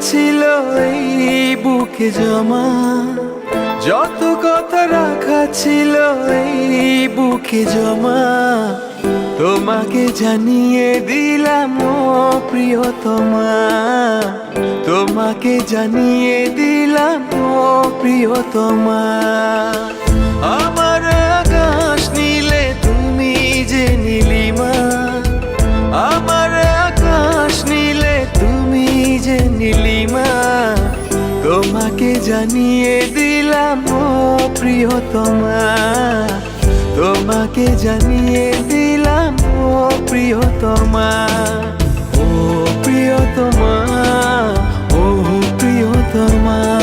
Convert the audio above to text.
ছিল এই বুকে জমা, যত কথা রাখা ছিল এই বুকে জমা, তোমাকে জানিয়ে দিলাম ও প্রিয়তমা, তোমাকে জানিয়ে দিলাম ও প্রিয়তমা। আমার আকাশ নীলে তুমি যে নীলিমা, আমার আকাশ নীলে তুমি যে নীলিমা, তোমাকে জানিয়ে দিলাম ও প্রিয়তমা, তোমাকে জানিয়ে দিলাম ও প্রিয়তমা, ও প্রিয়তমা।